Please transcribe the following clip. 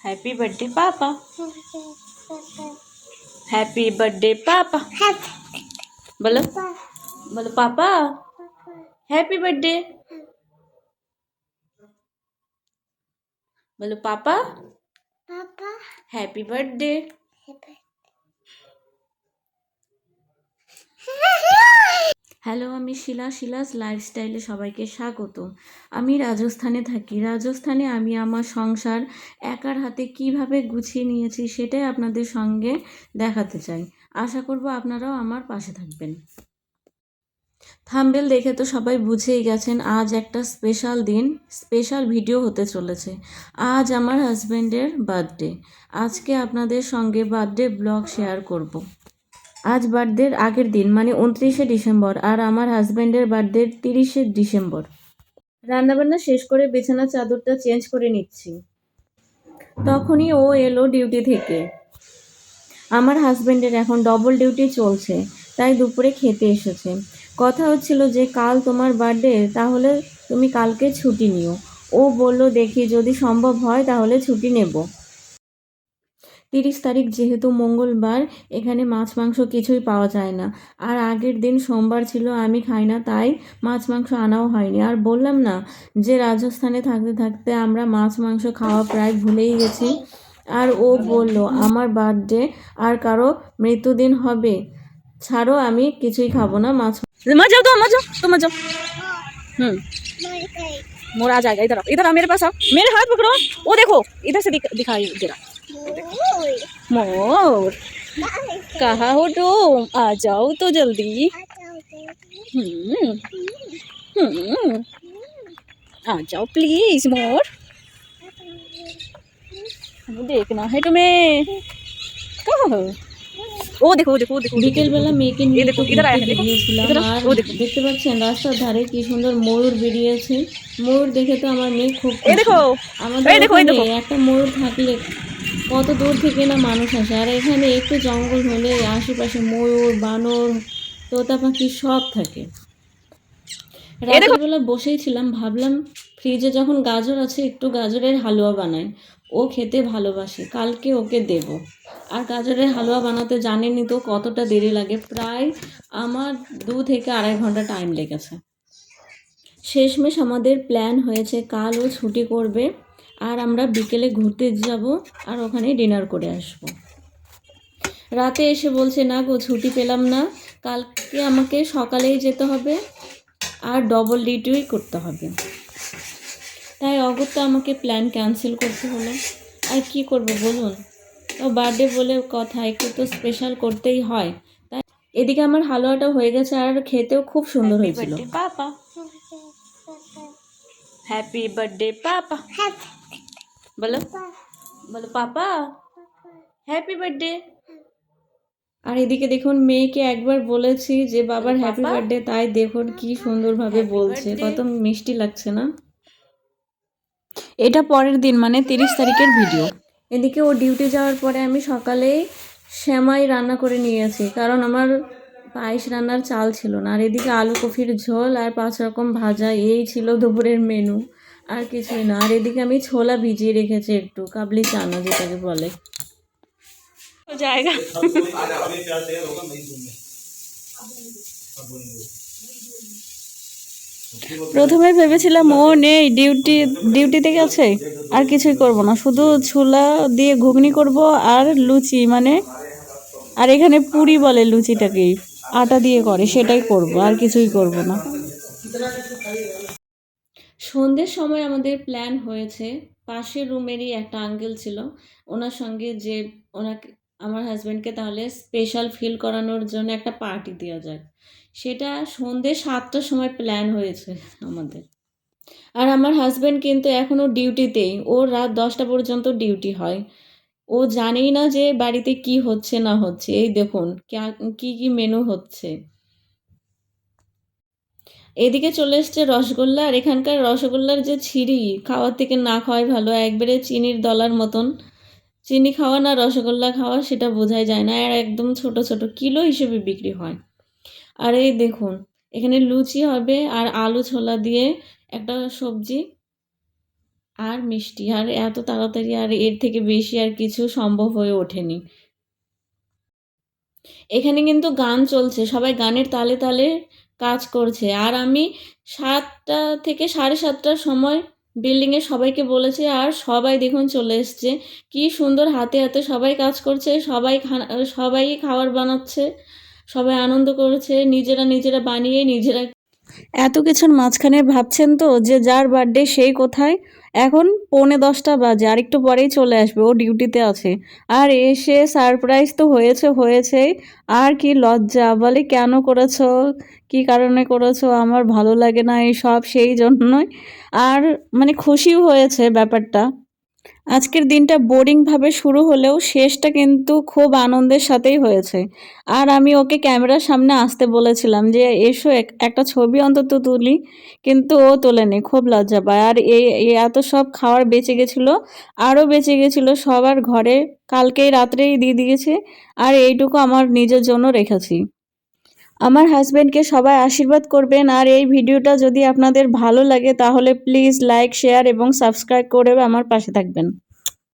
Happy birthday पापा, happy birthday पापा। बोलो बोलो पापा हैप्पी बर्थडे। बोलो पापा हैप्पी बर्थडे। হ্যালো, আমি শিলাস লাইফস্টাইলে সবাইকে স্বাগত। আমি রাজস্থানে থাকি। রাজস্থানে আমি আমার সংসার একার হাতে কিভাবে গুছিয়ে নিয়েছি সেটাই আপনাদের সঙ্গে দেখাতে চাই। আশা করব আপনারাও আমার পাশে থাকবেন। থাম্বনেল দেখে তো সবাই বুঝেই গেছেন আজ একটা স্পেশাল দিন, স্পেশাল ভিডিও হতে চলেছে। আজ আমার হাজব্যান্ডের বার্থডে। আজকে আপনাদের সঙ্গে বার্থডে ব্লগ শেয়ার করব। আজ বার্থডের আগের দিন মানে 29শে ডিসেম্বর, আর আমার হাজব্যান্ডের বার্থডে 30শে ডিসেম্বর। রান্নাবান্না শেষ করে বিছানার চাদরটা চেঞ্জ করে নিচ্ছি। তখনই ও এলো ডিউটি থেকে। আমার হাজব্যান্ডের এখন ডবল ডিউটি চলছে, তাই দুপুরে খেতে এসেছে। কথা হচ্ছিল যে কাল তোমার বার্থডে, তাহলে তুমি কালকে ছুটি নিও। ও বলল দেখি যদি সম্ভব হয় তাহলে ছুটি নেব। 30 তারিখ যেহেতু মঙ্গলবার, এখানে মাছ মাংস কিছুই পাওয়া যায় না। আর আগের দিন সোমবার ছিল, আমি খাই না, তাই মাছ মাংস আনাও হয়নি। আর বললাম না যে রাজস্থানে থাকতে থাকতে আমরা মাছ মাংস খাওয়া প্রায় ভুলেই গেছি। আর ও বলল আমার বার্থডে আর কারো মৃত্যুদিন হবে, ছাড়ো আমি কিছুই খাবো না। माँ जाओ तो माँ जाओ। मोर आ जाएगा। इधर इधर आ, मेरे पास आओ, मेरे हाथ पकड़ो। वो देखो इधर से दिखाई दे रहा मोर। कहाँ हो तुम? आ जाओ तो जल्दी। आ जाओ प्लीज मोर, देखना है तुम्हें। कहाँ हो? ও দেখো বিকেলবেলা মেয়েকে নিয়ে বেরিয়েছিলাম। আর দেখতে পাচ্ছেন রাস্তার ধারে কি সুন্দর ময়ূর বেরিয়েছে। ময়ূর দেখে তো আমার মেয়ে খুব আমাদের একটা ময়ূর থাকলে কত দূর থেকে না মানুষ আসে। আর এখানে একটু জঙ্গল হলে আশেপাশে ময়ূর, বানর, তোতা পাখি সব থাকে। রাতের বেলা বসেই ছিলাম, ভাবলাম ফ্রিজে যখন গাজর আছে একটু গাজরের হালুয়া বানাই। ও খেতে ভালোবাসে, কালকে ওকে দেব। আর গাজরের হালুয়া বানাতে জানেনই তো কতটা দেরি লাগে, প্রায় আমার 2 থেকে 2.5 ঘন্টা টাইম লেগেছে। শেষমেশ আমাদের প্ল্যান হয়েছে কাল ও ছুটি করবে, আর আমরা বিকেলে ঘুরতে যাব আর ওখানে ডিনার করে আসব। রাতে এসে বলছে না গো ছুটি পেলাম না, কালকে আমাকে সকালেই যেতে হবে আর ডবল ডিউটিই করতে হবে। তাই অগত্যা আমাকে প্ল্যান ক্যান্সেল করতে হলো। আর কি করব বলুন, ও বার্থডে বলে কথা, একটু তো স্পেশাল করতেই হয়। তাই এদিকে আমার হালুয়াটা হয়ে গেছে আর খেতেও খুব সুন্দর হয়েছিল। পাপা হ্যাপি বার্থডে পাপা। বলো বলো পাপা হ্যাপি বার্থডে। আর এদিকে দেখুন মেয়েকে একবার বলেছি যে বাবার হ্যাপি বার্থডে, তাই দেখুন কি সুন্দরভাবে বলছে, কত মিষ্টি লাগছে না। এটা পরের দিন মানে 30 তারিখের ভিডিও। এদিকে ও ডিউটি যাওয়ার পরে আমি সকালেই সেমাই রান্না করে নিয়েছি, কারণ আমার পায়েস রান্নার চাল ছিল না। আর এদিকে আলু কফির ঝোল আর 5 রকম ভাজা, এই ছিল দুপুরের মেনু, আর কিছুই না। আর এদিকে আমি ছোলা ভিজিয়ে রেখেছি, একটু কাবলি চানা যেটাকে বলে জায়গা। প্রথমে ভেবেছিলাম ও নেই, ডিউটিতে গেছে, আর কিছুই করব না, শুধু ছোলা দিয়ে ঘুগনি করব আর লুচি, মানে আর এখানে পুরি বলে লুচিটাকেই, আটা দিয়ে করে, সেটাই করব, আর কিছুই করব না। সন্ধ্যের সময় আমাদের প্ল্যান হয়েছে, পাশের রুমেরই একটা আঙ্কেল ছিল, ওনার সঙ্গে যে ওনাকে আমার হাজব্যান্ডকে তাহলে স্পেশাল ফিল করানোর জন্য একটা পার্টি দেওয়া যায়। সেটা সন্ধ্যে 7টার সময় প্ল্যান হয়েছে আমাদের। আর আমার হাজব্যান্ড কিন্তু এখনও ডিউটিতেই, ওর রাত 10টা পর্যন্ত ডিউটি হয়। ও জানেই না যে বাড়িতে কি হচ্ছে না হচ্ছে। এই দেখুন কি কি মেনু হচ্ছে। এদিকে চলে এসছে রসগোল্লা, আর এখানকার রসগোল্লার যে ছিরি, খাওয়ার থেকে না খাওয়াই ভালো, একবারে চিনির দলার মতন। চিনি খাওয়া না রসগোল্লা খাওয়া সেটা বোঝাই যায় না, আর একদম ছোট ছোট কিলো হিসেবে বিক্রি হয়। আর এই দেখুন এখানে লুচি হবে আর আলু ছোলা দিয়ে একটা সবজি, আর মিষ্টি, আর এত তাড়াতাড়ি আর এর থেকে বেশি আর কিছু সম্ভব হয়ে ওঠেনি। এখানে কিন্তু গান চলছে, সবাই গানের তালে তালে কাজ করছে। আর আমি 7টা থেকে 7:30টার সময় বিল্ডিংয়ে সবাইকে বলেছি, আর সবাই দেখুন চলে এসছে। কি সুন্দর হাতে হাতে সবাই কাজ করছে, সবাই খাবার বানাচ্ছে, সবাই আনন্দ করছে, নিজেরা নিজেরা বানিয়ে নিজেরা। এত কিছুর মাঝখানে ভাবছেন তো যে যার বার্থডে সেই কোথায়? এখন 9:45 বাজে, আর একটু পরেই চলে আসবে, ও ডিউটিতে আছে। আর এসে সারপ্রাইজ তো হয়েছেই। আর কি লজ্জা, বলে কেন করেছো, কি কারণে করেছো, আমার ভালো লাগে না এইসব, সেই জন্যই। আর মানে খুশিও হয়েছে ব্যাপারটা। আজকের দিনটা বোরিংভাবে শুরু হলেও শেষটা কিন্তু খুব আনন্দের সাথেই হয়েছে। আর আমি ওকে ক্যামেরার সামনে আসতে বলেছিলাম যে এসো একটা ছবি অন্তত তুলি, কিন্তু ও তোলেনি, খুব লজ্জা পায়। আর এই এত সব খাবার বেঁচে গেছিলো, আরও বেঁচে গেছিলো সবার ঘরে, কালকেই রাত্রেই দিয়ে দিয়েছে। আর এইটুকু আমার নিজের জন্য রেখেছি। আমার হাজব্যান্ডকে সবাই আশীর্বাদ করবেন। আর এই ভিডিওটা যদি আপনাদের ভালো লাগে তাহলে প্লিজ লাইক, শেয়ার এবং সাবস্ক্রাইব করে আমার পাশে থাকবেন।